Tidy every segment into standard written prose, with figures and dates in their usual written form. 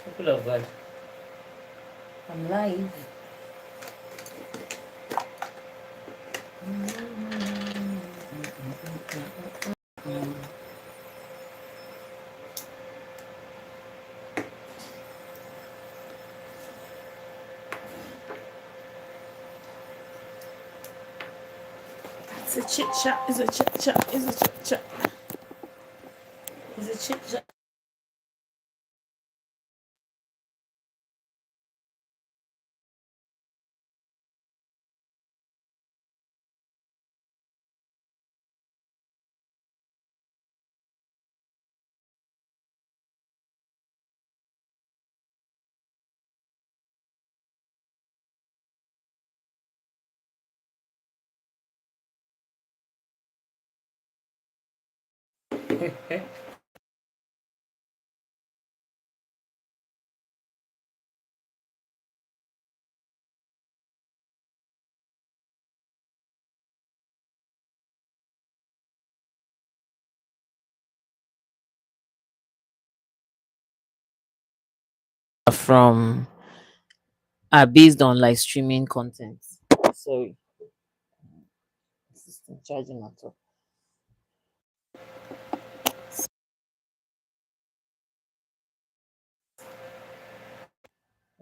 People of God, I'm live. It's a chit chat. It's a chit chat. It's a chit chat. It's a chit chat. From based on like streaming content. Sorry, system charging at all.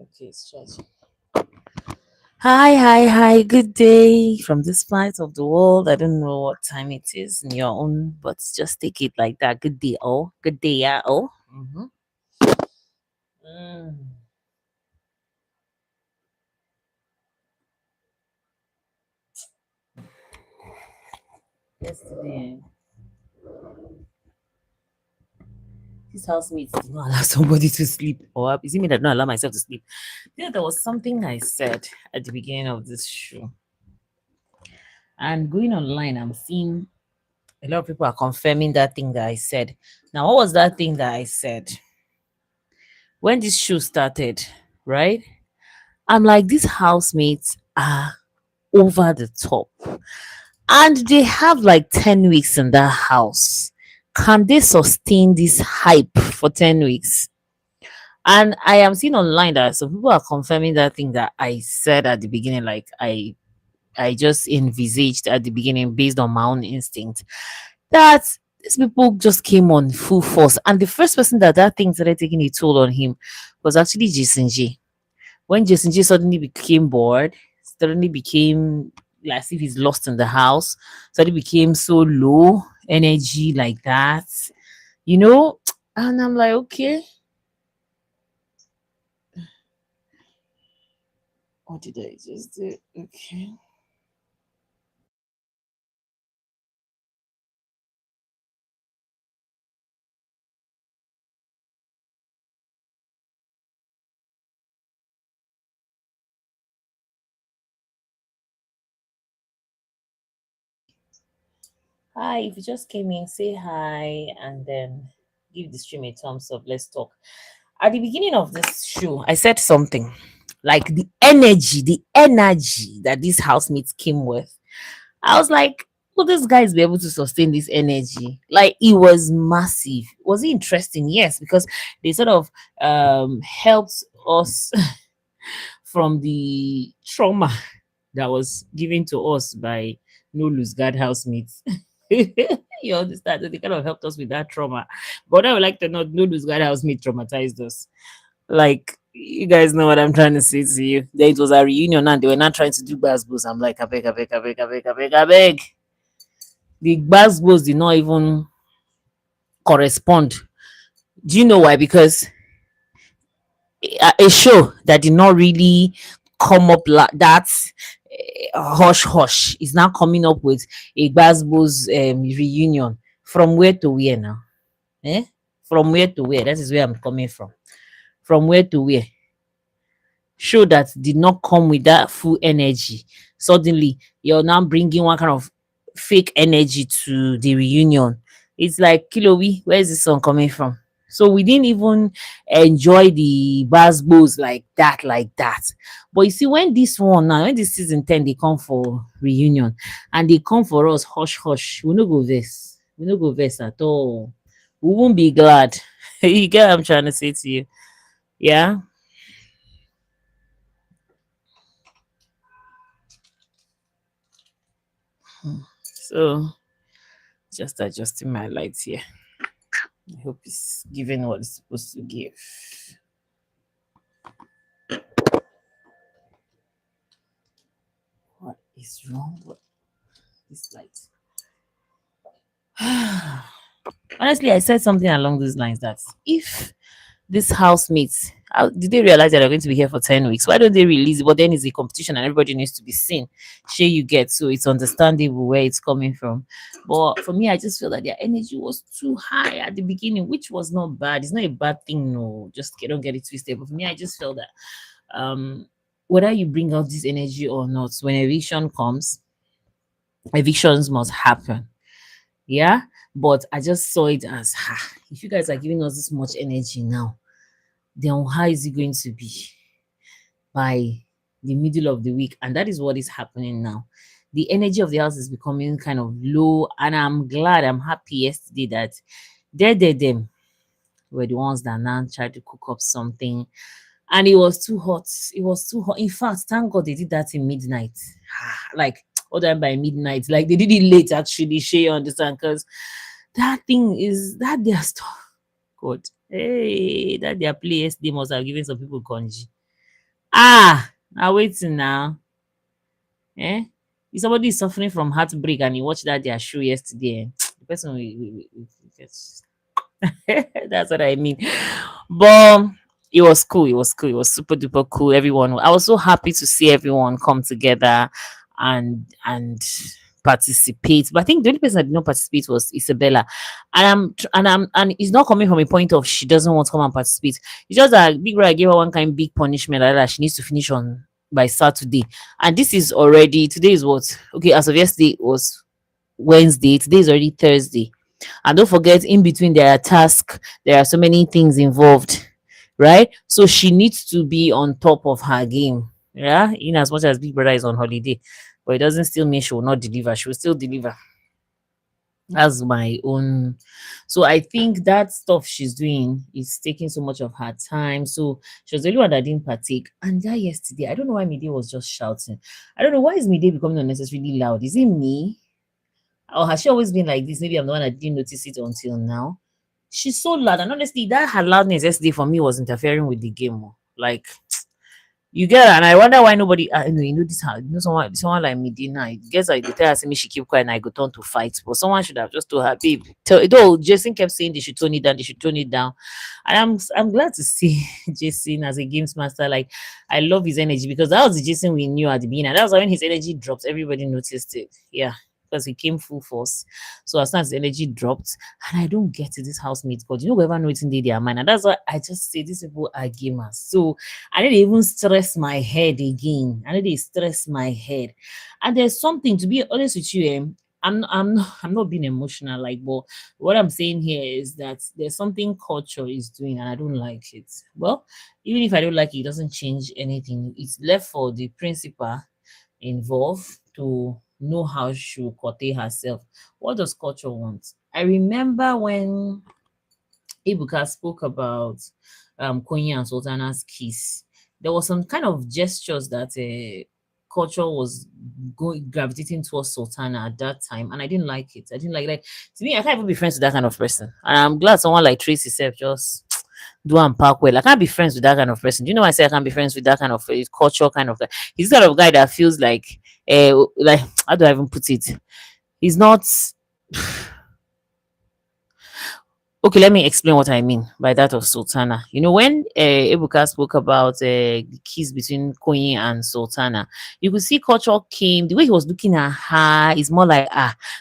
Okay, it's charging. Hi, hi, hi. Good day from this part of the world. I don't know what time it is in your own, but just take it like that. Good day, oh. Good day, yeah, oh. Mm. Yesterday, this housemate did not allow somebody to sleep. Or is it me that did not allow myself to sleep? Yeah, there was something I said at the beginning of this show. And going online, I'm seeing a lot of people are confirming that thing that I said. Now, what was that thing that I said? When this show started, right? I'm like, these housemates are over the top. And they have like 10 weeks in that house. Can they sustain this hype for 10 weeks? And I am seeing online that some people are confirming that thing that I said at the beginning, like I just envisaged at the beginning based on my own instinct that these people just came on full force. And the first person that thing started taking a toll on him was actually Jason J. When Jason J suddenly became bored, suddenly became like as if he's lost in the house, suddenly became so low energy like that, you know. And I'm like, okay, what did I just do? Okay. Hi, if you just came in, say hi and then give the stream a thumbs up. Let's talk. At the beginning of this show, I said something like the energy that these housemates came with. I was like, will these guys be able to sustain this energy? Like it was massive. Was it interesting? Yes, because they sort of helped us from the trauma that was given to us by no loose guard housemates. You understand? They kind of helped us with that trauma. But I would like to know, no loose guard housemate traumatized us. Like, you guys know what I'm trying to say to you. There it was a reunion and they were not trying to do basketballs. I'm like, I beg, I beg, I beg, I beg, I beg, I beg. The basketballs did not even correspond. Do you know why? Because a show that did not really come up like that hush hush is now coming up with a Gbasgbos reunion. From where to where now? Eh? From where to where? That is where I'm coming from. From where to where? Show that did not come with that full energy. Suddenly, you're now bringing one kind of fake energy to the reunion. It's like, Kilowi, where is this song coming from? So we didn't even enjoy the basketballs like that, like that. But you see, when this one now, when this season 10, they come for reunion and they come for us, hush, hush, we no go this. We no go this at all. We won't be glad. You get what I'm trying to say to you. Yeah. So just adjusting my lights here. I hope it's giving what it's supposed to give. What is wrong with this light? Honestly, I said something along those lines that if these housemates, did they realize that they're going to be here for 10 weeks? Why don't they release it? But then it's a competition and everybody needs to be seen. Sure, you get, so it's understandable where it's coming from. But for me, I just feel that their energy was too high at the beginning, which was not bad. It's not a bad thing, no. Just don't get it twisted. But for me, I just felt that um whether you bring out this energy or not, when eviction comes, evictions must happen. Yeah. But I just saw it as if you guys are giving us this much energy now, then how is it going to be by the middle of the week? And that is what is happening now. The energy of the house is becoming kind of low, and I'm glad, I'm happy yesterday that them were the ones that now tried to cook up something, and it was too hot. It was too hot. In fact, thank God they did that in midnight. Like, all time by midnight, like they did it late actually. Shay, understand? Because that thing is that their stuff. God, hey, that their place they must have given some people conji. Now waiting now. Eh? If somebody is suffering from heartbreak and you watch that their show yesterday, the person will get. That's what I mean. But it was cool. It was cool. It was super duper cool. Everyone, I was so happy to see everyone come together and participate. But I think the only person that did not participate was Isabella. And it's not coming from a point of she doesn't want to come and participate. It's just that Big Brother gave her one kind of big punishment that she needs to finish on by Saturday. And this is already today is what? Okay, as of yesterday it was Wednesday. Today is already Thursday. And don't forget, in between there are tasks, there are so many things involved, right? So she needs to be on top of her game. Yeah, in as much as Big Brother is on holiday, but it doesn't still mean she will not deliver. She will still deliver. That's my own. So I think that stuff she's doing is taking so much of her time. So she was the only one that didn't partake. And that yesterday, I don't know why Mide was just shouting. I don't know why is Mide becoming unnecessarily loud. Is it me? Or has she always been like this? Maybe I'm the one that didn't notice it until now. She's so loud, and honestly, that her loudness yesterday for me was interfering with the game. Oh. Like, you get it, and I wonder why nobody. This how someone like me did now. It gets like they tell her say me she keep quiet and I go turn to fight, but someone should have just told her, babe. Though Jason kept saying they should tone it down, they should tone it down, and I'm glad to see Jason as a games master. Like, I love his energy because that was the Jason we knew at the beginning. That was when his energy dropped, everybody noticed it. Yeah, because he came full force. So as soon as the energy dropped, and I don't get it, this housemate, God, you know, whoever know it's in their mind. And that's why I just say these people are gamers. So I need to even stress my head again. I need to stress my head. And there's something, to be honest with you, I'm not being emotional, like, but what I'm saying here is that there's something culture is doing and I don't like it. Well, even if I don't like it, it doesn't change anything. It's left for the principal involved to know how she will curtail herself. What does culture want? I remember when Ibuka spoke about Konya and Sultana's kiss, there was some kind of gestures that culture was going gravitating towards Sultana at that time, and I didn't like it. I didn't like to me. I can't even be friends with that kind of person, and I'm glad someone like Tracy self just do and park well. I can't be friends with that kind of person. Do you know why I say I can't be friends with that kind of culture kind of guy? He's the kind of guy that feels like how do I even put it? He's not okay. Let me explain what I mean by that of Sultana. You know, when Ebuka spoke about the kiss between Koyi and Sultana, you could see culture came, the way he was looking at her is more like,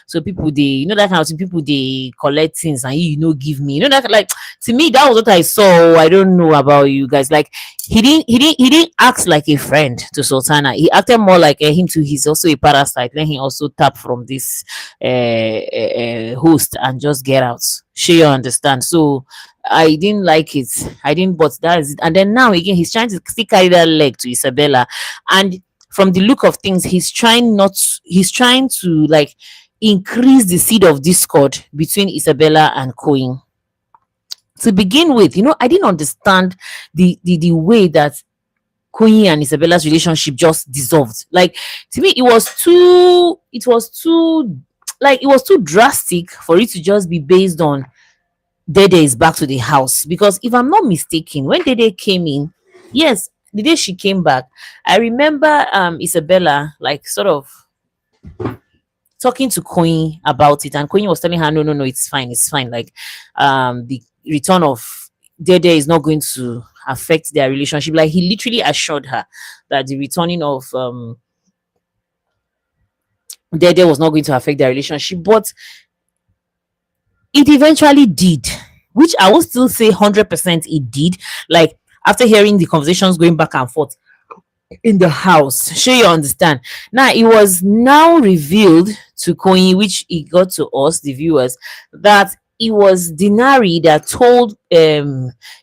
so people they, you know, that kind of thing, people they collect things and you know, give me, you know, that like, to me, that was what I saw. I don't know about you guys. Like, he didn't act like a friend to Sultana. He acted more like him too. He's also a parasite. Then he also tap from this host and just get out. Sure, you understand. So I didn't like it. I didn't, but that is it. And then now again, he's trying to still carry that leg to Isabella. And from the look of things, he's trying to like increase the seed of discord between Isabella and Coin. To begin with, I didn't understand the way that Queen and Isabella's relationship just dissolved. Like, to me, it was too drastic for it to just be based on Dede is back to the house. Because if I'm not mistaken, when Dede came in, yes, the day she came back, I remember Isabella like sort of talking to Queen about it, and Queen was telling her, no, no, no, it's fine. Like, the return of Dede is not going to affect their relationship. Like, he literally assured her that the returning of Dede was not going to affect their relationship, but it eventually did, which I will still say 100% it did. Like, after hearing the conversations going back and forth in the house, sure you understand. Now, it was now revealed to Koyi, which it got to us, the viewers, that it was Dinari that told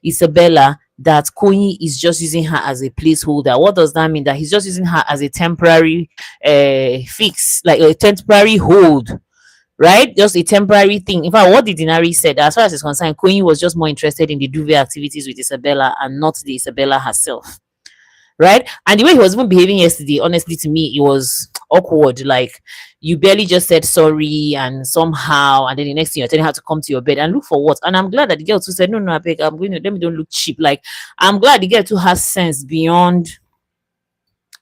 Isabella that Koyi is just using her as a placeholder. What does that mean? That he's just using her as a temporary fix, like a temporary hold, right? Just a temporary thing. In fact, what the Dinari said, as far as it's concerned, Queen was just more interested in the duvet activities with Isabella and not the Isabella herself, right? And the way he was even behaving yesterday, honestly, to me, it was awkward. Like, you barely just said sorry, and somehow, and then the next thing you're telling her to come to your bed and look for what? And I'm glad that the girl too said, no, no, I beg, I'm going to let me don't look cheap. Like, I'm glad the girl too has sense beyond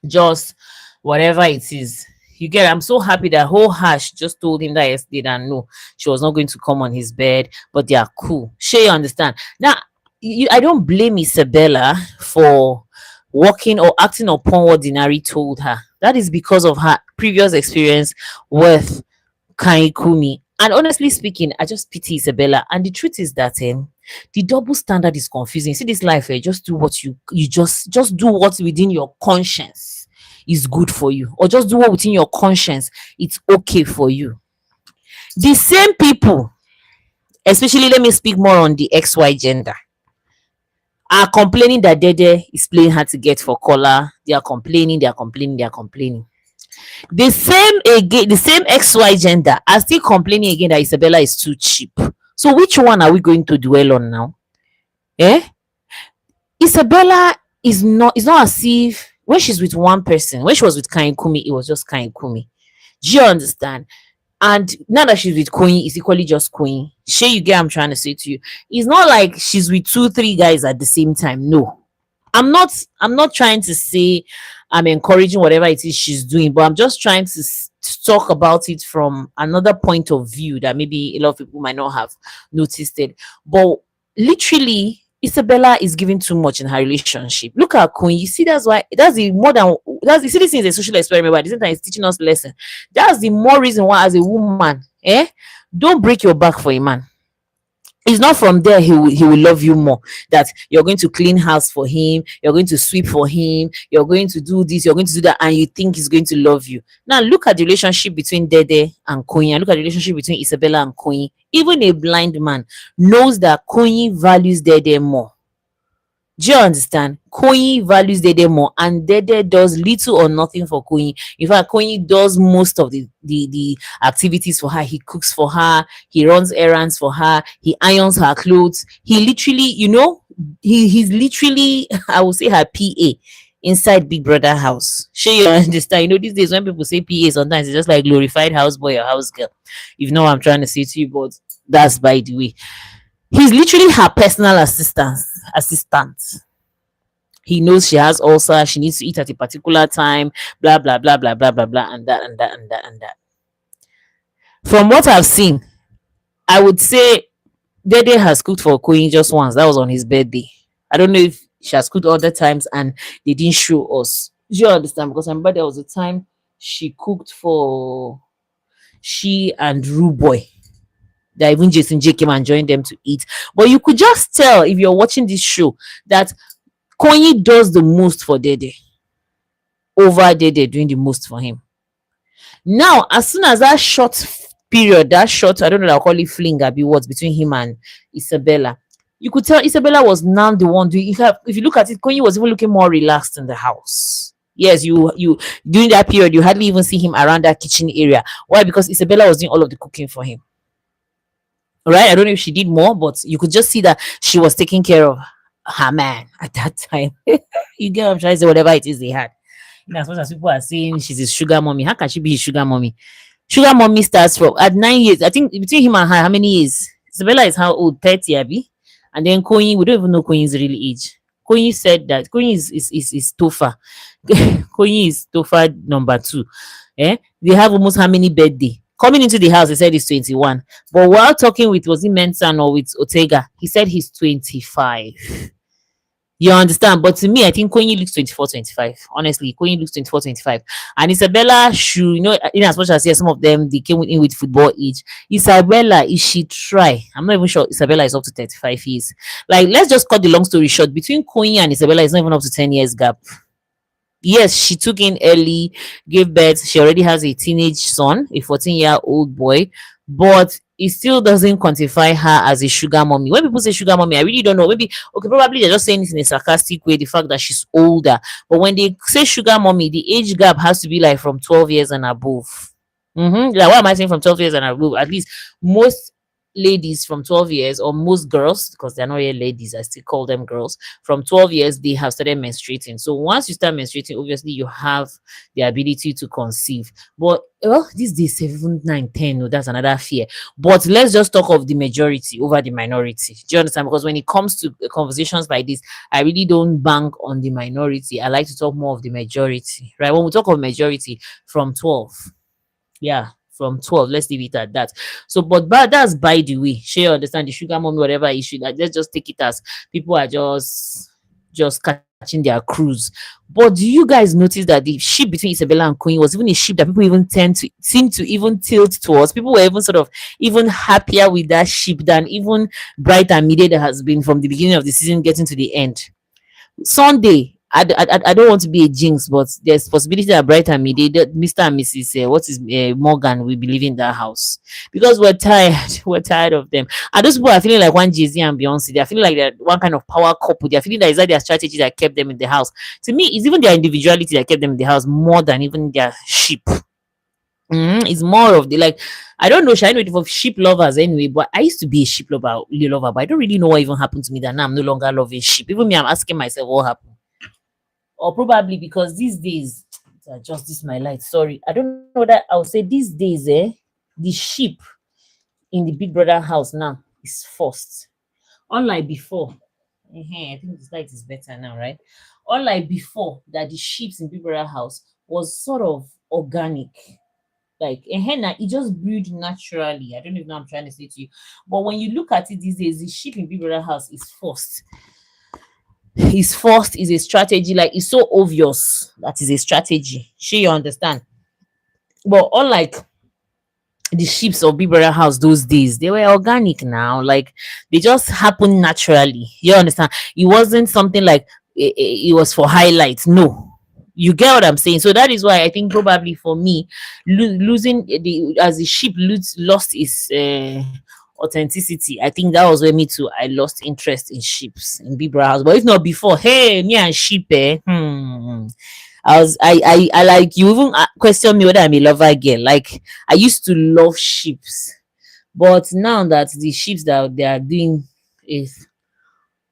just whatever it is. You get, I'm so happy that whole hash just told him that yesterday that no, she was not going to come on his bed, but they are cool. Sure, you understand. Now, I don't blame Isabella for walking or acting upon what Dinari told her. That is because of her previous experience with Kaikumi. And honestly speaking, I just pity Isabella. And the truth is that the double standard is confusing. See this life, just do what you just do what's within your conscience is good for you, or just do what within your conscience it's okay for you. The same people, especially let me speak more on the XY gender, are complaining that Dede is playing hard to get for color. They are complaining, they are complaining, they are complaining. The same again, the same XY gender are still complaining again that Isabella is too cheap. So which one are we going to dwell on now? Eh? Isabella is not, it's not as if when she's with one person, when she was with Kain Kumi, it was just Kain Kumi. Do you understand? And now that she's with Queen, it's equally just Queen. Sure, you get what I'm trying to say to you. It's not like she's with two, three guys at the same time. No. I'm not trying to say I'm encouraging whatever it is she's doing, but I'm just trying to talk about it from another point of view that maybe a lot of people might not have noticed it. But literally, Isabella is giving too much in her relationship. Look at Queen. You see, that's why that's the more than that's you see this is a social experiment, but at the same time it's teaching us lesson. That's the more reason why, as a woman, don't break your back for a man. It's not from there he will love you more, that you're going to clean house for him, you're going to sweep for him, you're going to do this, you're going to do that, and you think he's going to love you. Now look at the relationship between Dede and Queen, and look at the relationship between Isabella and Queen. Even a blind man knows that Queen values Dede more. Do you understand? Koyi values Dede more, and Dede does little or nothing for Koyi. In fact, Koyi does most of the activities for her. He cooks for her, he runs errands for her, he irons her clothes. He literally, he's literally, I would say, her PA inside Big Brother house. Sure, you understand? These days when people say PA, sometimes it's just like glorified house boy or house girl. You know what I'm trying to say to you, but that's by the way. He's literally her personal assistant. He knows she has ulcer, she needs to eat at a particular time, blah blah blah blah blah blah blah, and that and that and that and that. From what I've seen, I would say Dede has cooked for Queen just once. That was on his birthday. I don't know if she has cooked other times and they didn't show us. Do you understand? Because I remember there was a time she cooked for she and Ruboy, that even Jason J came and joined them to eat. But you could just tell, if you're watching this show, that Konyi does the most for Dede over Dede doing the most for him. Now, as soon as that short period, I don't know, I'll call it fling, be what between him and Isabella, you could tell Isabella was now the one doing. If you look at it, Konyi was even looking more relaxed in the house. Yes, you during that period, you hardly even see him around that kitchen area. Why? Because Isabella was doing all of the cooking for him. right? I don't know if she did more, but you could just see that she was taking care of her man at that time. You get what I'm trying to say? Whatever it is they had. In as much as people are saying she's his sugar mommy, how can she be his sugar mommy? Sugar mommy starts from at 9 years. I think between him and her, how many years? Isabella is how old? 30, Abby. And then Koyin, we don't even know Koyin's real age. Koyin said that Koyin is Tofa. Koyin is Tofa number two. Eh? They have almost how many birthday? Coming into the house, he said he's 21. But while talking with, was it Mensan or with Otega, he said he's 25. You understand? But to me, I think Kony looks 24, 25. Honestly, Kony looks 24, 25. And Isabella should, in as much as yes, some of them they came in with football age. Isabella, if she try, I'm not even sure Isabella is up to 35 years. Like, let's just cut the long story short. Between Kony and Isabella, it's not even up to 10 years gap. Yes, she took in early, gave birth. She already has a teenage son, a 14-year-old boy, but it still doesn't quantify her as a sugar mommy. When people say sugar mommy, I really don't know. Maybe, okay, probably they're just saying it in a sarcastic way, the fact that she's older. But when they say sugar mommy, the age gap has to be like from 12 years and above. Like, what am I saying from 12 years and above? At least most ladies from 12 years, or most girls, because they're not really ladies, I still call them girls, from 12 years, they have started menstruating. So once you start menstruating, obviously you have the ability to conceive. But these days, 7, 9, 10, no, that's another fear. But let's just talk of the majority over the minority. Do you understand? Because when it comes to conversations like this, I really don't bank on the minority. I like to talk more of the majority, right? When we talk of majority, from 12, yeah, from 12, let's leave it at that. So, but that's by the way. Sure, you understand the sugar mommy, whatever issue, that let's just take it as people are just catching their cruise. But do you guys notice that the ship between Isabella and Queen was even a ship that people even tend to seem to even tilt towards? People were even sort of even happier with that ship than even Bright and Midday that has been from the beginning of the season getting to the end. Sunday, I don't want to be a jinx, but there's possibility that Bright and Midday, that Mr. and Mrs. Morgan will be leaving that house because we're tired. We're tired of them. And those people are feeling like one Jay-Z and Beyonce. They're feeling like they're one kind of power couple. They're feeling that is that their strategy that kept them in the house. To me, it's even their individuality that kept them in the house more than even their sheep. It's more of the like, I don't know, Shine for sheep lovers anyway, but I used to be a sheep lover, but I don't really know what even happened to me that now I'm no longer loving sheep. Even me, I'm asking myself what happened. Or probably because these days, just this my light. Sorry, I don't know that I'll say these days, the sheep in the Big Brother house now is forced. Unlike before, I think this light is better now, right? Unlike before, that the sheep in Big Brother house was sort of organic. Like a henna, it just brewed naturally. I don't even know what I'm trying to say to you. But when you look at it these days, the sheep in Big Brother house is forced. His first is a strategy, like it's so obvious that is a strategy. Sure, you understand. But unlike the ships of Big Brother house those days, they were organic now. Like they just happened naturally. You understand? It wasn't something like it was for highlights. No. You get what I'm saying? So that is why I think probably for me, losing the as the ship lost its authenticity. I think that was where me too. I lost interest in ships in Big Brother house. But if not before, hey, me and sheep, I like you even question me whether I'm a lover girl. Like I used to love ships, but now that the ships that they are doing is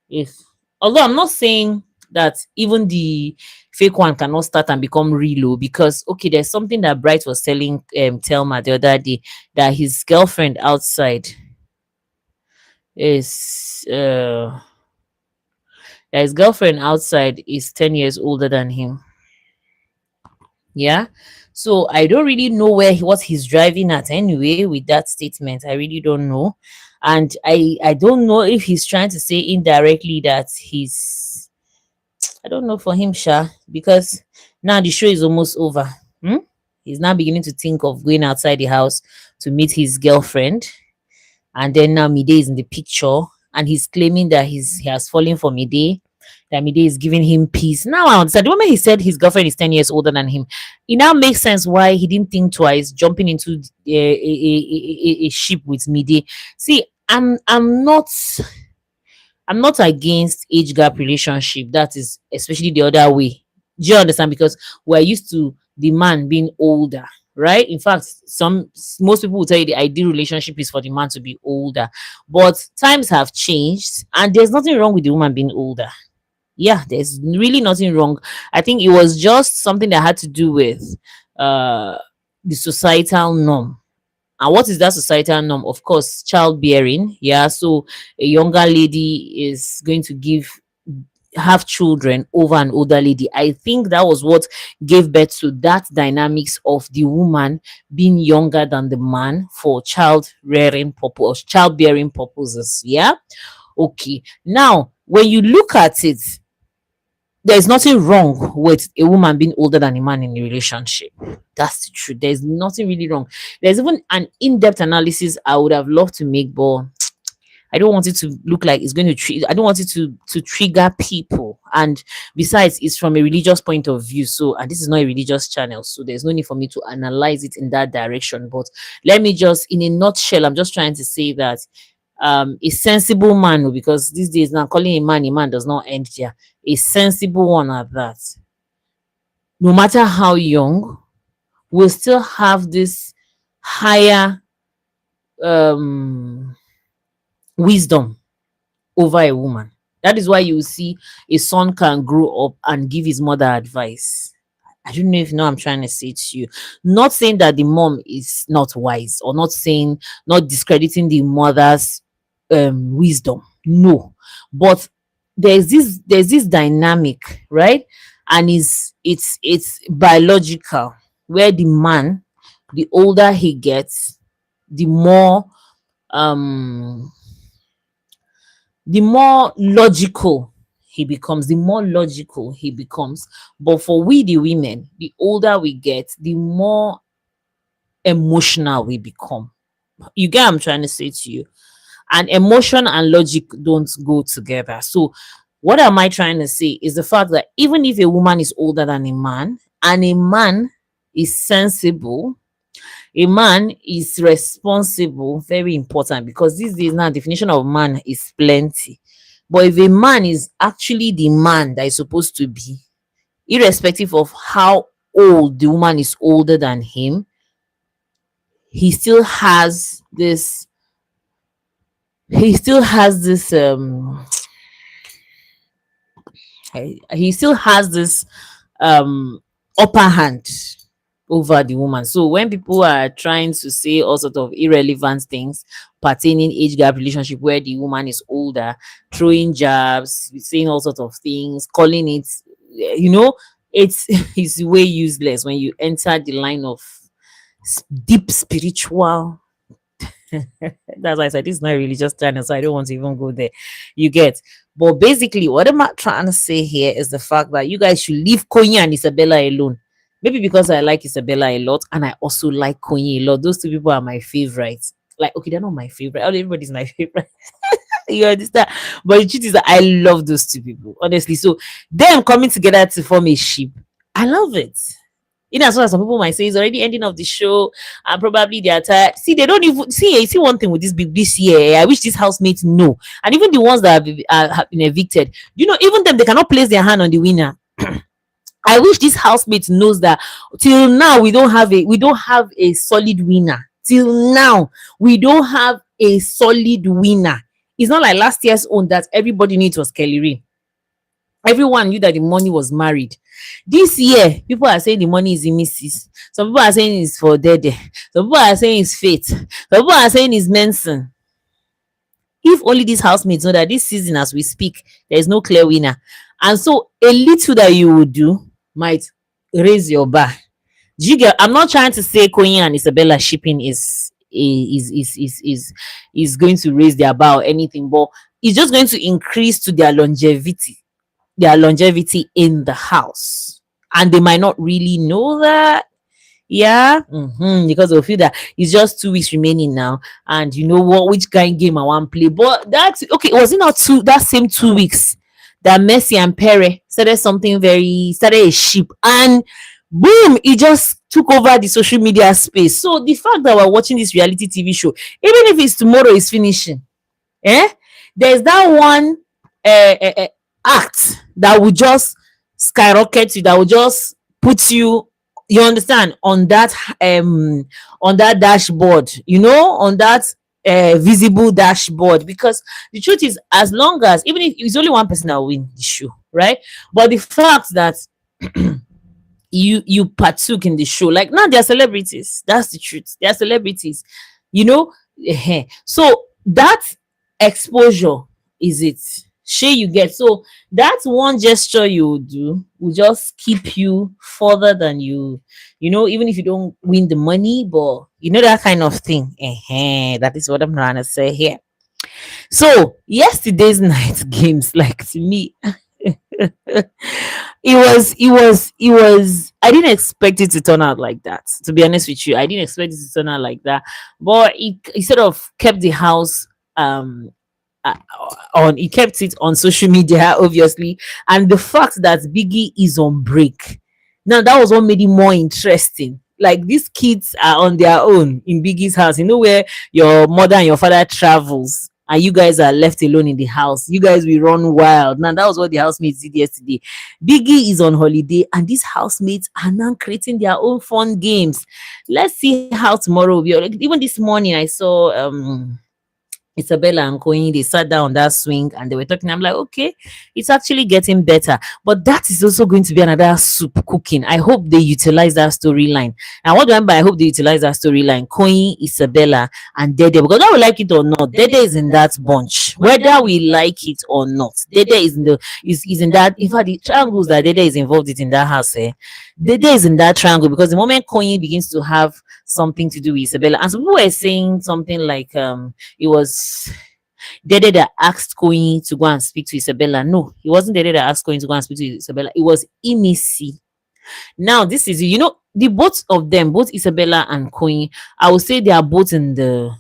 is although I'm not saying that even the fake one cannot start and become real because okay, there's something that Bright was telling Telma the other day that his girlfriend outside is that his girlfriend outside is 10 years older than him. Yeah. So I don't really know what he's driving at anyway with that statement. I really don't know. And I don't know if he's trying to say indirectly that I don't know for him, Sha, because now the show is almost over. He's now beginning to think of going outside the house to meet his girlfriend. And then now Midday is in the picture and he's claiming that he has fallen for Midday, that Midday is giving him peace. Now I understand. The moment he said his girlfriend is 10 years older than him, it now makes sense why he didn't think twice jumping into a ship with Midday. See, I'm not against age gap relationship. That is especially the other way. Do you understand? Because we're used to the man being older right? In fact, most people will tell you the ideal relationship is for the man to be older, but times have changed, and there's nothing wrong with the woman being older. Yeah, there's really nothing wrong. I think it was just something that had to do with uh the societal norm. And what is that societal norm? Of course, childbearing. Yeah, so a younger lady is going to have children over an older lady. I think that was what gave birth to that dynamics of the woman being younger than the man for childbearing purposes. Yeah. Okay. Now, when you look at it, there's nothing wrong with a woman being older than a man in a relationship. That's the truth. There's nothing really wrong. There's even an in-depth analysis I would have loved to make, but I don't want it to look like it's going to I don't want it to trigger people. And besides, it's from a religious point of view. So, and this is not a religious channel, so there's no need for me to analyze it in that direction. But let me just, in a nutshell, I'm just trying to say that a sensible man, because these days now calling a man does not end there. A sensible one at that, no matter how young, will still have this higher um wisdom over a woman. That is why you will see a son can grow up and give his mother advice. I don't know if you know what I'm trying to say to you. Not saying that the mom is not wise, or not discrediting the mother's wisdom. No. But there's this dynamic, right? And it's biological, where the man, the older he gets, the more um the more logical he becomes. But for we the women, the older we get, the more emotional we become. You get what I'm trying to say to you? And emotion and logic don't go together. So what am I trying to say is the fact that even if a woman is older than a man, and a man is sensible, a man is responsible, very important, because these days now definition of man is plenty. But if a man is actually the man that is supposed to be, irrespective of how old the woman is older than him, he still has this he still has this he still has this upper hand over the woman. So when people are trying to say all sort of irrelevant things pertaining age gap relationship, where the woman is older, throwing jabs, saying all sorts of things, calling it, it's it's way useless when you enter the line of deep spiritual. That's why I said this is not a religious channel, so I don't want to even go there. You get. But basically, what I'm trying to say here is the fact that you guys should leave Konya and Isabella alone. Maybe because I like Isabella a lot, and I also like Konya a lot. Those two people are my favorites. Like, okay, they're not my favorite. Everybody's my favorite. You understand? But the truth is that I love those two people, honestly. So them coming together to form a ship, I love it. In as well as some people might say it's already ending of the show, and probably they are tired. See, they don't even see. You see one thing with this year. I wish these housemates know, and even the ones that have been evicted. You know, even them, they cannot place their hand on the winner. I wish this housemate knows that till now we don't have a solid winner. Till now we don't have a solid winner. It's not like last year's own that everybody knew it was Kelly Ray. Everyone knew that the money was married. This year, people are saying the money is in Mrs. Some people are saying it's for Dede. Some people are saying it's Faith. Some people are saying it's Menson. If only these housemates know that this season, as we speak, there is no clear winner. And so a little that you would do might raise your bar. Do you get? I'm not trying to say Koyin and Isabella shipping is going to raise their bar or anything, but it's just going to increase to their longevity in the house. And they might not really know that. Yeah. Because they'll feel that it's just 2 weeks remaining now. And you know what, which kind of game I want to play. But that's okay. Was it not that same 2 weeks that Messi and Pere started a ship, and boom, it just took over the social media space. So the fact that we're watching this reality TV show, even if it's tomorrow is finishing, there's that one act that will just skyrocket you, that will just put you You understand? On that dashboard, on that visible dashboard. Because the truth is, as long as, even if it's only one person that will win the show, right? But the fact that you partook in the show, like, now they're celebrities. That's the truth. They're celebrities, you know. So that exposure is it. Share you get. So that one gesture you do will just keep you further than even if you don't win the money, but that kind of thing. That is what I'm trying to say here. So yesterday's night games, like, to me, it was I didn't expect it to turn out like that, to be honest with you. I didn't expect it to turn out like that, but it sort of kept the house um uh, on he kept it on social media, obviously. And the fact that Biggie is on break, now that was what made it more interesting. Like, these kids are on their own in Biggie's house, where your mother and your father travels, and you guys are left alone in the house. You guys will run wild. Now that was what the housemates did yesterday. Biggie is on holiday, and these housemates are now creating their own fun games. Let's see how tomorrow will be. Like, even this morning I saw Isabella and Koyin, they sat down on that swing and they were talking. I'm like, okay, it's actually getting better. But that is also going to be another soup cooking. I hope they utilize that storyline. And what do I mean by I hope they utilize that storyline? Koyin, Isabella, and Dede. Because whether we like it or not, Dede is in that bunch. Whether we like it or not, Dede is in that. In fact, the triangles that Dede is involved in that house, Dede is in that triangle, because the moment Koyin begins to have something to do with Isabella, and some people were saying something like it was Dede that asked Koyin to go and speak to Isabella. No, it wasn't Dede that asked Koyin to go and speak to Isabella. It was Imisi. Now, this is, the both of them, both Isabella and Koyin, I would say they are both in the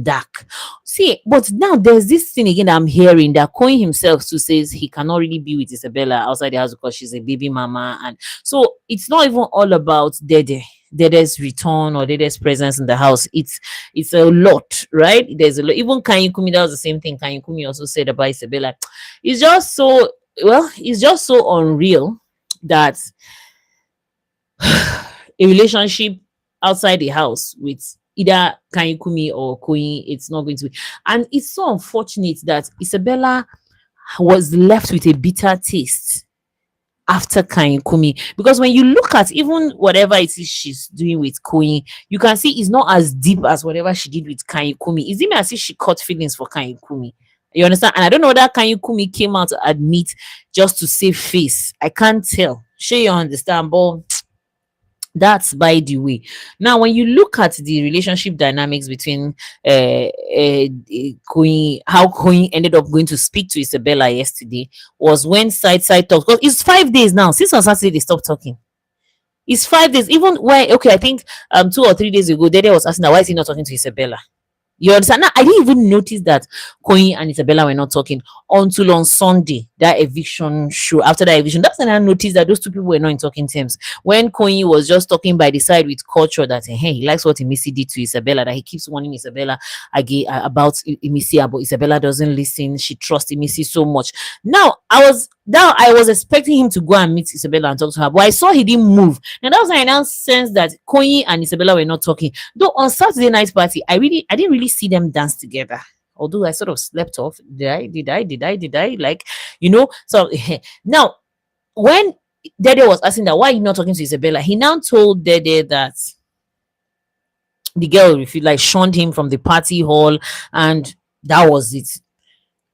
dark. See, but now there's this thing again that I'm hearing, that Koyin himself too says he cannot really be with Isabella outside the house because she's a baby mama. And so it's not even all about Dede's return or Dede's presence in the house. It's a lot, right? There's a lot. Even Kanyikumi, that was the same thing Kanyikumi also said about Isabella. It's just so, it's just so unreal that a relationship outside the house with either Kanyikumi or Koyin, it's not going to be. And it's so unfortunate that Isabella was left with a bitter taste after Kanyikumi. Because when you look at even whatever it is she's doing with Koyin, you can see it's not as deep as whatever she did with Kanyikumi. It's even as if she caught feelings for Kanyikumi. You understand? And I don't know whether Kanyikumi came out to admit just to save face. I can't tell. Sure, you understand, but that's by the way. Now, when you look at the relationship dynamics between Queen, how Queen ended up going to speak to Isabella yesterday was when side talk, because it's 5 days now since on Saturday they stopped talking. It's 5 days. Even when, okay, I think 2 or 3 days ago, Dede was asking that why is he not talking to Isabella? You understand? Now, I didn't even notice that Koyin and Isabella were not talking until on Sunday, that eviction show. After that eviction, that's when I noticed that those two people were not in talking terms. When Koyin was just talking by the side with culture that, hey, he likes what Imisi did to Isabella, that he keeps warning Isabella again about Imisi, but Isabella doesn't listen. She trusts Imisi so much. Now I was expecting him to go and meet Isabella and talk to her, but I saw he didn't move. And that was when I now sensed that Koyin and Isabella were not talking. Though on Saturday night party, I didn't really see them dance together. Although I sort of slept off. Did I? Like, So now, when Dede was asking that why are you not talking to Isabella, he now told Dede that the girl, if you like, shunned him from the party hall, and that was it.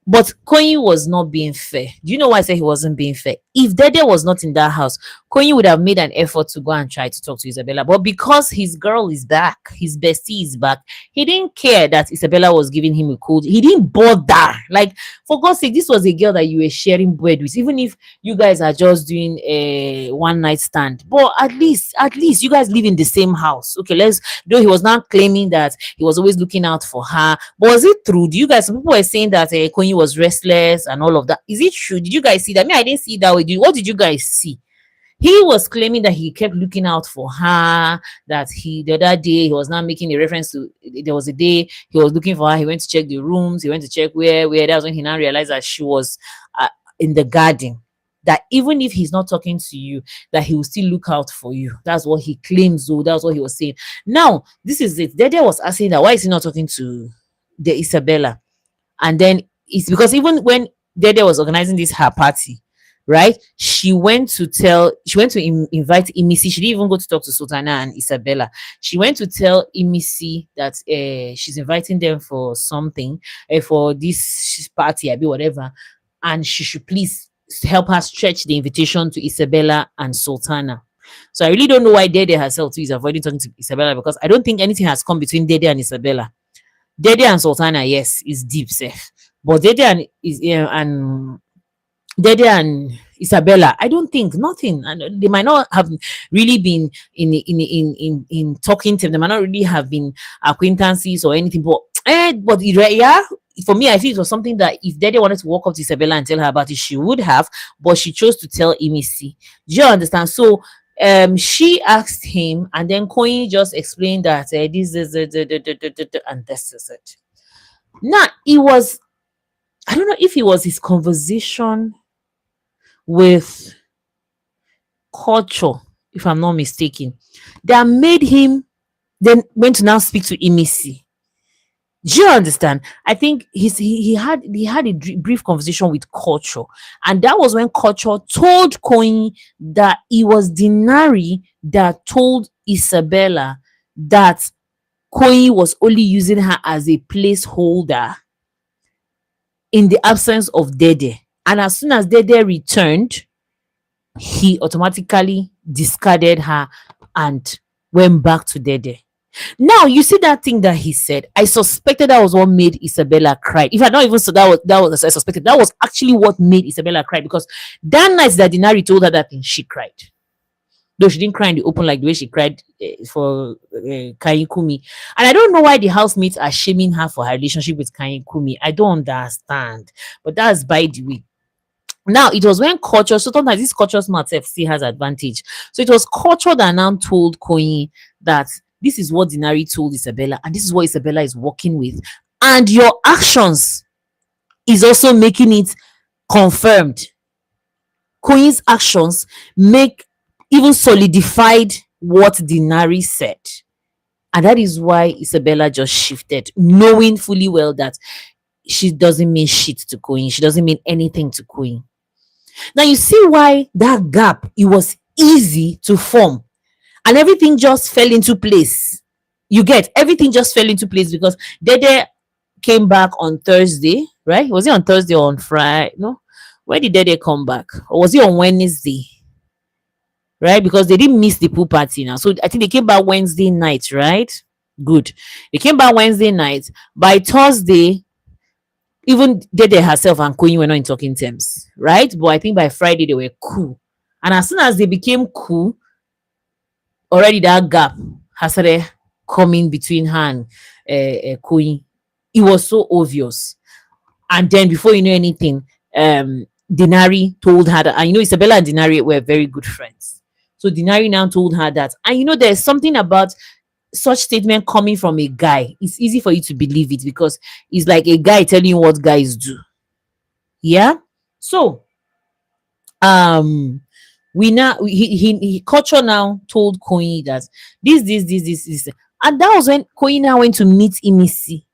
But Koyin was not being fair. Do you know why I say he wasn't being fair? If Dede was not in that house, Koyin would have made an effort to go and try to talk to Isabella. But because his girl is back, his bestie is back, he didn't care that Isabella was giving him a cold. He didn't bother. Like, for God's sake, this was a girl that you were sharing bed with. Even if you guys are just doing a one night stand, but at least you guys live in the same house. Okay, though he was not claiming that he was always looking out for her. But was it true? Do you guys, some people were saying that Koyin was restless and all of that. Is it true? Did you guys see that? I didn't see it that way. What did you guys see? He was claiming that he kept looking out for her, that the other day he was not making a reference to, there was a day he was looking for her, he went to check the rooms, he went to check where that was when he now realized that she was in the garden. that even if he's not talking to you, that he will still look out for you. That's what he claims, though. That's what he was saying. Now, this is it. Dede was asking that why is he not talking to the Isabella? And then it's because even when Dede was organizing this her party, right? She went to invite Imisi. She didn't even go to talk to Sultana and Isabella. She went to tell Imisi that she's inviting them for something, for this party, I be whatever, and she should please help her stretch the invitation to Isabella and Sultana. So I really don't know why Dede herself too is avoiding talking to Isabella, because I don't think anything has come between Dede and Isabella. Dede and Sultana, yes, is deep safe. But Dede and Isabella, I don't think nothing. And they might not have really been in talking to them. They might not really have been acquaintances or anything. Yeah, for me, I feel it was something that if Dede wanted to walk up to Isabella and tell her about it, she would have, but she chose to tell Imisi. Do you understand? So she asked him, and then Koyi just explained that this is and this is it. Now it was, I don't know if it was his conversation with culture, if I'm not mistaken, that made him then went to now speak to Imisi. Do you understand? I think he had a brief conversation with culture, and that was when culture told Koyi that it was Dinari that told Isabella that Koyi was only using her as a placeholder in the absence of Dede. And as soon as Dede returned, he automatically discarded her and went back to Dede. Now you see that thing that he said. I suspected that was what made Isabella cry. If I not even so, that was I suspected that was actually what made Isabella cry, because that night that Dinari told her that thing, she cried. Though she didn't cry in the open like the way she cried for Kumi. And I don't know why the housemates are shaming her for her relationship with Kumi. I don't understand. But that's by the way. Now it was when culture, so sometimes this culture smart self still has advantage. So it was culture that now told Koyi that this is what Dinari told Isabella, and this is what Isabella is working with, and your actions is also making it confirmed. Koyi's actions make even solidified what Dinari said, and that is why Isabella just shifted, knowing fully well that she doesn't mean shit to Koyi. She doesn't mean anything to Koyi. Now you see why that gap, it was easy to form, and everything just fell into place. You get, everything just fell into place because Dede came back on Thursday, right? Was it on Thursday or on Friday? No, when did Dede come back? Or was it on Wednesday? Right? Because they didn't miss the pool party now. So I think they came back Wednesday night, right? Good. They came back Wednesday night. By Thursday, even Dede herself and Koyi were not in talking terms, right? But I think by Friday they were cool. And as soon as they became cool, already that gap has started coming between her and Koyi. It was so obvious. And then before you know anything, Dinari told her that, and you know, Isabella and Dinari were very good friends. So Dinari now told her that, and you know, there's something about such statement coming from a guy. It's easy for you to believe it because it's like a guy telling you what guys do. Yeah. So he culture now told Koyi that this, and that was when Koyi now went to meet Imisi.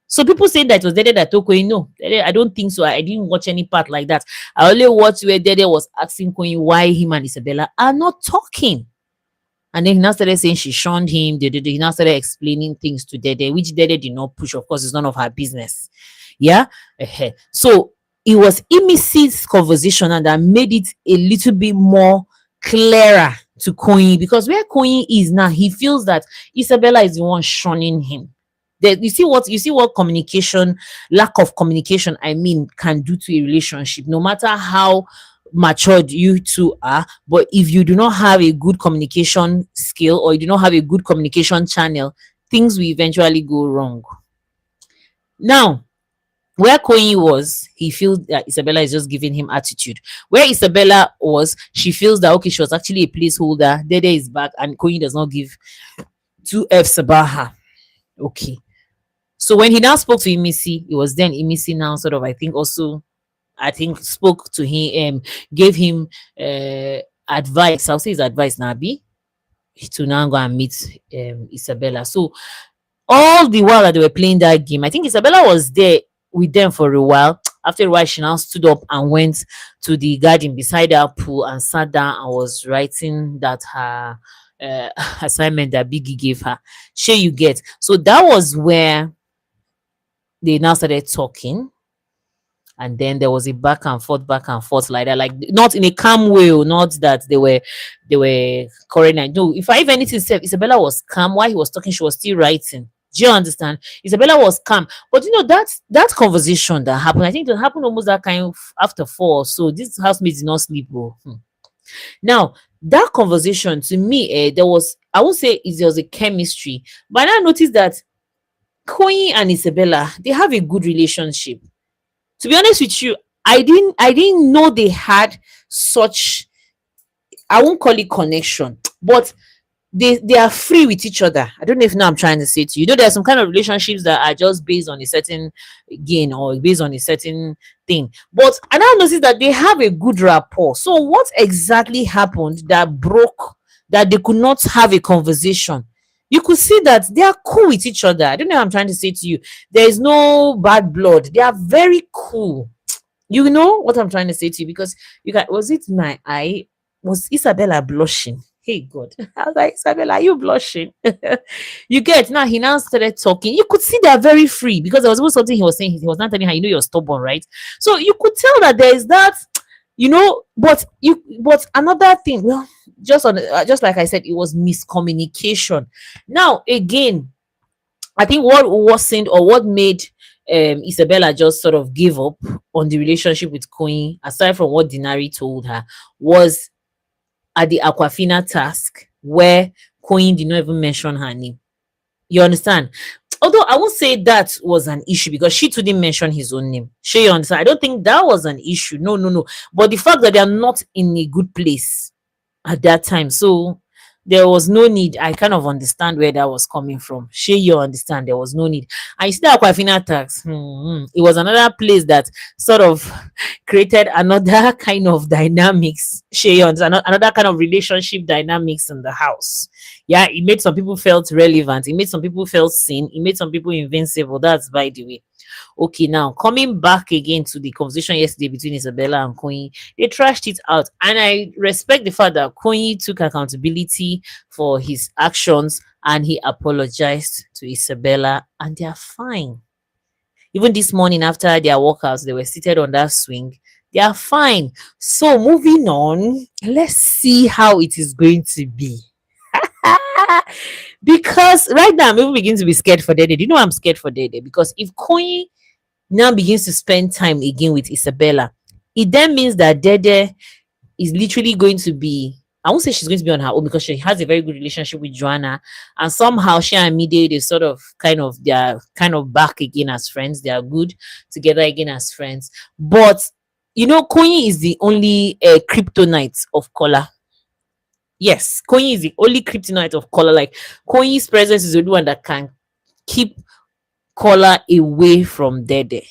So people say that it was Dede that told Koyi. No, Dede, I don't think so. I didn't watch any part like that. I only watched where Dede was asking Koyi why him and Isabella are not talking. And then he now started saying she shunned him. He now started explaining things to Dede, which Dede did not push. Of course, it's none of her business. Yeah. So it was Imisi's conversation and that made it a little bit more clearer to Koyi, because where Koyi is now, he feels that Isabella is the one shunning him. You see what communication, lack of communication, I mean, can do to a relationship, no matter how matured you two are. But if you do not have a good communication skill, or you do not have a good communication channel, things will eventually go wrong. Now, where Koyi was, he feels that Isabella is just giving him attitude. Where Isabella was, she feels that okay, she was actually a placeholder. Dede is back, and Koyi does not give two F's about her. Okay. So when he now spoke to Imisi, it was then Imisi now sort of, I think, also I think spoke to him, gave him advice. I'll say his advice, Nabi, to now go and meet Isabella. So all the while that they were playing that game, I think Isabella was there with them for a while. After a while, she now stood up and went to the garden beside her pool and sat down and was writing that her uh, assignment that Biggie gave her. Sure, you get. So that was where they now started talking, and then there was a back and forth like that, like not in a calm way, not that they were quarreling. No, if anything said, Isabella was calm while he was talking, she was still writing. Do you understand? Isabella was calm, but that conversation that happened, I think it happened almost that kind of after 4 or so. This housemate did not sleep. Oh. Now that conversation to me, there was, I won't say it was a chemistry, but I noticed that Koyi and Isabella, they have a good relationship. To be honest with you, I didn't know they had such, I won't call it connection, but they are free with each other. I don't know if now I'm trying to say to you, there are some kind of relationships that are just based on a certain gain or based on a certain thing. But I now notice that they have a good rapport. So what exactly happened that broke, that they could not have a conversation? You could see that they are cool with each other. I don't know what I'm trying to say to you. There is no bad blood. They are very cool. You know what I'm trying to say to you, because you got, was it my eye? Was Isabella blushing? Hey God. I was like, Isabella, are you blushing? You get, now he now started talking. You could see they are very free, because there was even something he was saying. He was not telling her, you're stubborn, right? So you could tell that there is that, but another thing, well, just like I said, it was miscommunication. Now again, I think what worsened, or what made Isabella just sort of give up on the relationship with Queen, aside from what Dinari told her, was at the Aquafina task, where Queen did not even mention her name. You understand? Although I won't say that was an issue, because she too didn't mention his own name. Sure, you understand? I don't think that was an issue. No, no, no. But the fact that they are not in a good place at that time. So there was no need. I kind of understand where that was coming from. Sure, you understand, there was no need. And you see that Aquafina tax, it was another place that sort of created another kind of dynamics. Sure, you understand, another kind of relationship dynamics in the house. Yeah, it made some people felt relevant. It made some people felt seen. It made some people invincible. That's by the way. Okay, now coming back again to the conversation yesterday between Isabella and Queen, they trashed it out. And I respect the fact that Queen took accountability for his actions and he apologized to Isabella, and they're fine. Even this morning after their workouts, they were seated on that swing. They are fine. So moving on, let's see how it is going to be. Because right now I'm even beginning to be scared for Dede. Do you know I'm scared for Dede? Because if Queen now begins to spend time again with Isabella, it then means that Dede is literally going to be, I won't say she's going to be on her own, because she has a very good relationship with Joanna, and somehow she and Mide, they sort of they are kind of back again as friends. They are good together again as friends. But Koyi is the only kryptonite of color. Yes, Koyi is the only kryptonite of color. Like, Koyi's presence is the only one that can keep color away from Dede.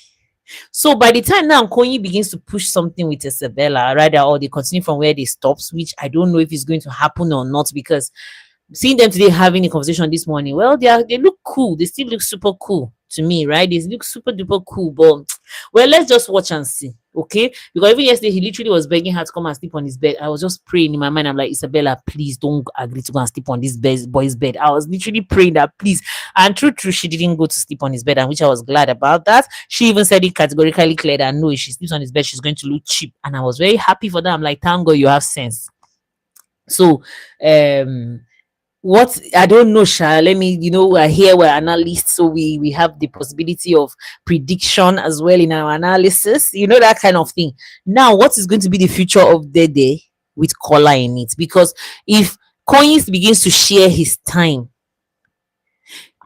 So by the time now Koyi begins to push something with Isabella, rather, or they continue from where they stops, which I don't know if it's going to happen or not, because seeing them today having a conversation this morning, well, they look cool. They still look super cool to me, right? They look super duper cool. But well, let's just watch and see, okay? Because even yesterday he literally was begging her to come and sleep on his bed. I was just praying in my mind. I'm like, Isabella, please don't agree to go and sleep on this boy's bed. I was literally praying that, please. And true, she didn't go to sleep on his bed, and which I was glad about that. She even said it categorically clear that no, if she sleeps on his bed, she's going to look cheap. And I was very happy for that. I'm like, thank God you have sense. So what, I don't know, Sha. Let me, we're here, we're analysts, so we have the possibility of prediction as well in our analysis, that kind of thing. Now, what is going to be the future of Dede with color in it? Because if Coins begins to share his time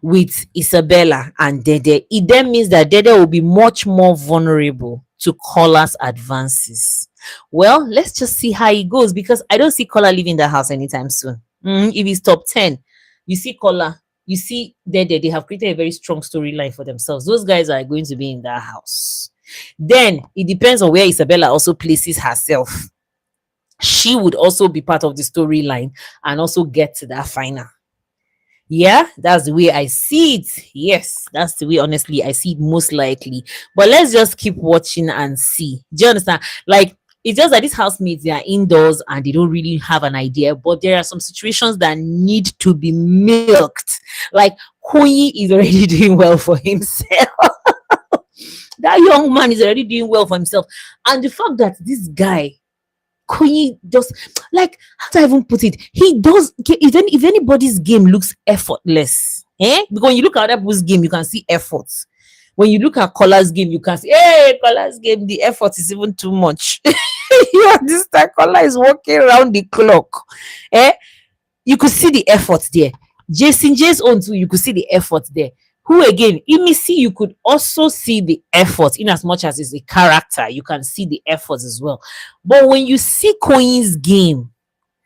with Isabella and Dede, it then means that Dede will be much more vulnerable to Collar's advances. Well, let's just see how it goes, because I don't see Collar leaving the house anytime soon. If he's top 10, you see Collar, you see Dede, they have created a very strong storyline for themselves. Those guys are going to be in that house. Then it depends on where Isabella also places herself. She would also be part of the storyline and also get to that final. Yeah, that's the way I see it. Yes, that's the way, honestly, I see it most likely. But let's just keep watching and see. Do you understand? Like, it's just that these housemates, they are indoors and they don't really have an idea, but there are some situations that need to be milked. Like, Koyi is already doing well for himself. That young man is already doing well for himself. And the fact that this guy, Koyi, just like, how do I even put it? He does, if anybody's game looks effortless, because when you look at other people's game, you can see efforts. When you look at Collar's game, you can see, hey, Collar's game, the effort is even too much. You understand? Collar is walking around the clock. Eh? You could see the effort there. Jason J's own too, you could see the effort there. Who again? Imisi, you could also see the effort in as much as it's a character. You can see the effort as well. But when you see Coin's game,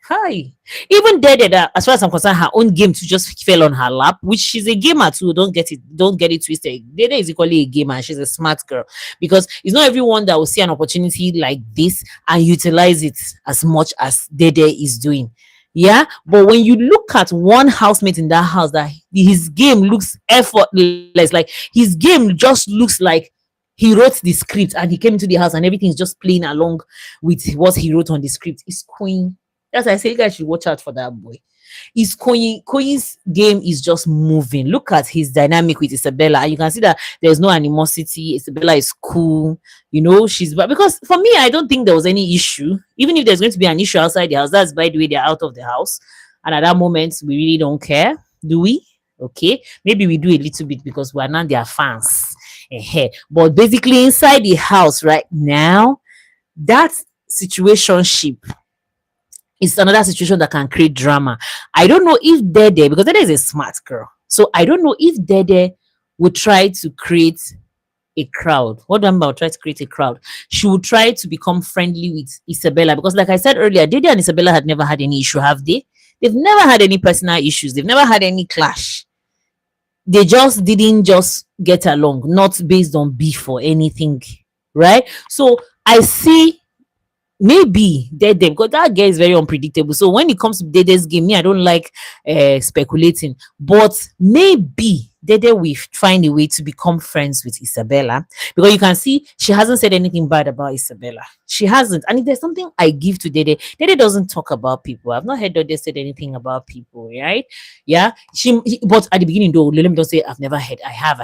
hi, even Dede, as far as I'm concerned, her own game too just fell on her lap, which she's a gamer too. Don't get it twisted. Dede is equally a gamer. She's a smart girl because it's not everyone that will see an opportunity like this and utilize it as much as Dede is doing. Yeah, but when you look at one housemate in that house, that his game looks effortless, like his game just looks like he wrote the script and he came into the house and everything is just playing along with what he wrote on the script. It's Queen. That's why I say you guys should watch out for that boy. Is Koyi's game is just moving. Look at his dynamic with Isabella, and you can see that there's no animosity. Isabella is cool, she's, but because for me, I don't think there was any issue. Even if there's going to be an issue outside the house, that's by the way they're out of the house, and at that moment we really don't care, do we? Okay, maybe we do a little bit because we're not their fans. But basically inside the house right now, that situationship it's another situation that can create drama. I don't know if Dede, because Dede is a smart girl, so I don't know if Dede would try to create a crowd. What do I mean by try to create a crowd? She would try to become friendly with Isabella because, like I said earlier, Dede and Isabella had never had any issue, have they? They've never had any personal issues. They've never had any clash. They just didn't just get along, not based on beef or anything, right? So I see maybe Dede, because that guy is very unpredictable. So when it comes to Dede's game, me, I don't like speculating. But maybe Dede will find a way to become friends with Isabella, because you can see she hasn't said anything bad about Isabella. She hasn't. And if there's something I give to Dede, Dede doesn't talk about people. I've not heard Dede said anything about people, right? Yeah. But at the beginning, though, let me don't say I've never heard. I have.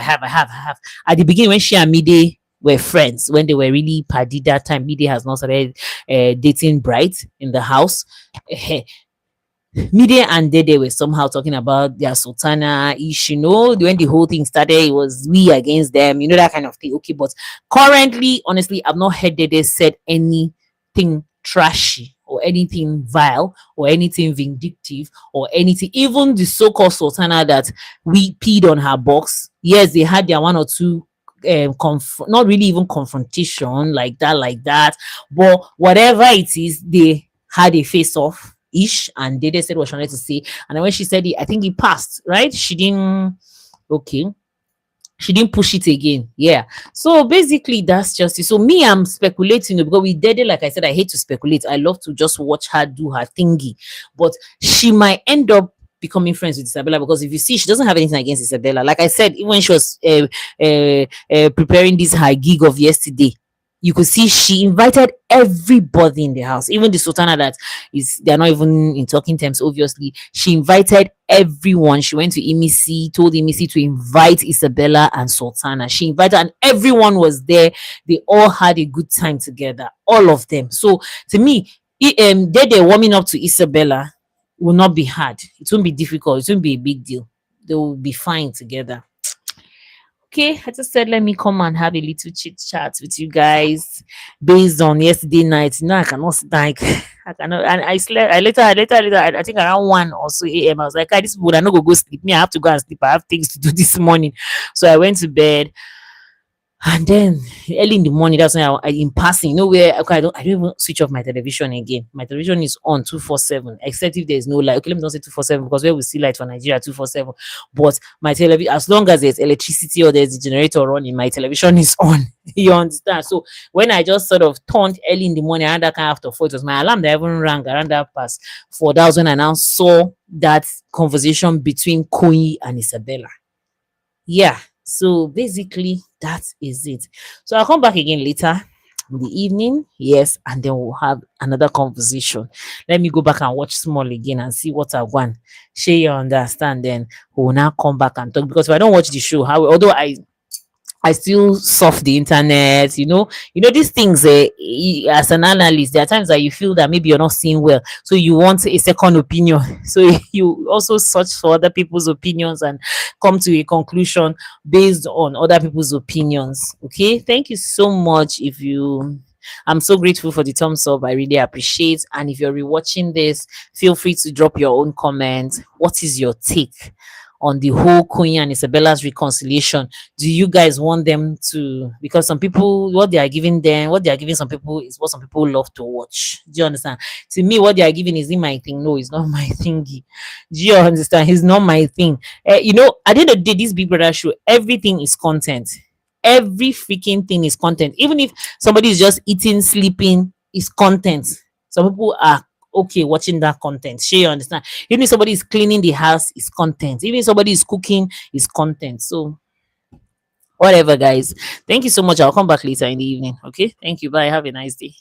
At the beginning, when she and Mide were friends, when they were really paddy that time, Mide has not started dating Bright in the house. Mide and Dede were somehow talking about their sultana ish, when the whole thing started, it was we against them, that kind of thing. Okay, but currently, honestly, I've not heard Dede said anything trashy or anything vile or anything vindictive or anything. Even the so-called sultana that we peed on her box, yes, they had their one or two not really even confrontation like that, but whatever it is, they had a face off ish, and Dede said what she wanted to say, and then when she said it, I think it passed, right? She didn't push it again. Yeah. So basically that's just it. So me, I'm speculating because we did it. Like I said, I hate to speculate. I love to just watch her do her thingy, but she might end up becoming friends with Isabella, because if you see, she doesn't have anything against Isabella. Like I said, even when she was preparing this her gig of yesterday, you could see she invited everybody in the house, even the sultana that is, they're not even in talking terms, obviously. She invited everyone. She went to Imisi, told Imisi to invite Isabella and Sultana. She invited, and everyone was there. They all had a good time together, all of them. So to me, they're warming up to Isabella will not be hard. It won't be difficult. It won't be a big deal. They will be fine together. Okay, I just said let me come and have a little chit chat with you guys based on yesterday night. I cannot sit down. I cannot, and I slept. I think around 1 or so a.m. I was like, "Ah, this would I not go sleep? Me, I have to go and sleep. I have things to do this morning." So I went to bed. And then early in the morning, that's when in passing, you know, where okay, I don't even switch off my television again. My television is on 247, except if there's no light. Okay, let me not say 247 because where we see light for Nigeria 247. But my television, as long as there's electricity or there's a generator running, my television is on. You understand? So when I just sort of turned early in the morning, around that kind of after 4, it was my alarm that even rang around that past 4,000, and I now saw that conversation between Koyi and Isabella. Yeah, so basically that is it. So I'll come back again later in the evening, yes, and then we'll have another conversation. Let me go back and watch small again and see what I want. Sure, you understand? Then we'll now come back and talk, because if I don't watch the show, how although I still surf the internet, these things. As an analyst, there are times that you feel that maybe you're not seeing well, so you want a second opinion. So you also search for other people's opinions and come to a conclusion based on other people's opinions. Okay, thank you so much. I'm so grateful for the thumbs up. I really appreciate. And if you're rewatching this, feel free to drop your own comment. What is your take on the whole Queen and Isabella's reconciliation? Do you guys want them to? Because some people, what they are giving some people is what some people love to watch. Do you understand? To me, what they are giving is in my thing. No, it's not my thingy. Do you understand? It's not my thing. At the end of the day, this Big Brother show, everything is content. Every freaking thing is content. Even if somebody is just eating, sleeping, is content. Some people are okay watching that content. Sure, you understand? Even if somebody is cleaning the house, is content. Even if somebody is cooking, is content. So whatever, guys. Thank you so much. I'll come back later in the evening. Okay. Thank you. Bye. Have a nice day.